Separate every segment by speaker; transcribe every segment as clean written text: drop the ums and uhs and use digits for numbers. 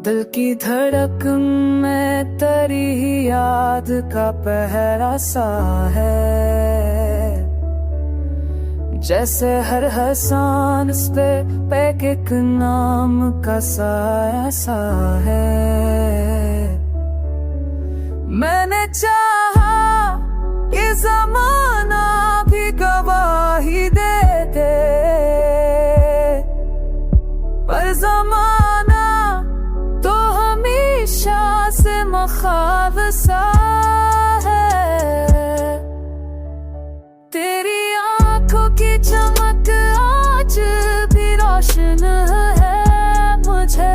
Speaker 1: दिल की धड़कन में तेरी ही याद का पहरा सा है। जैसे हर सांस पे एक नाम का साया सा है। मैंने चाहा कि ज़माना भी गवाही दे दे, पर ज़माना तो हमेशा से मख़ाब सा है। तेरी आंखों की चमक आज भी रोशन है मुझे।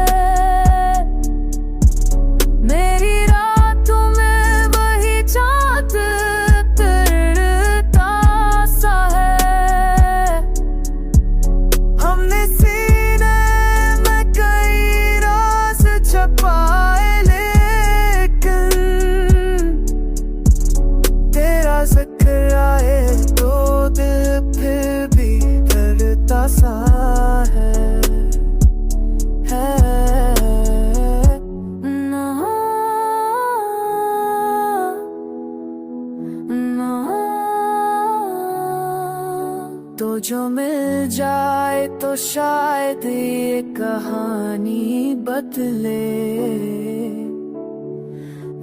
Speaker 1: मेरी रातों में वही चाँद तिरता सा है। हमने सीने में कई राज छुपाए, लेकिन तेरा जिक्र आए तो दिल फिर भी डरता सा है। तो जो मिल जाए तो शायद ये कहानी बदले,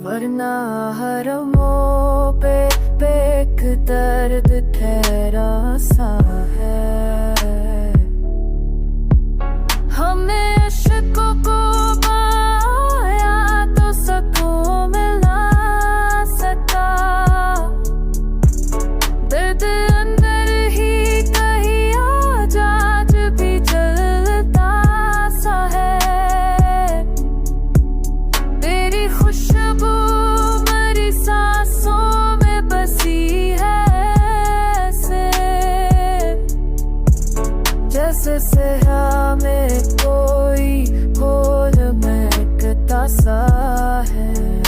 Speaker 1: वरना हर मोड़ पे एक दर्द ठहरा सा है। हमने इश्क़ को पाया तो सुकून मिला सका। दर्द अंदर ही कहीं आज भी जलता सा है। तेरी खुशबू मेरी सांसों में बसी है ऐसे, जैसे सहरा में कोई फूल महकता सा है।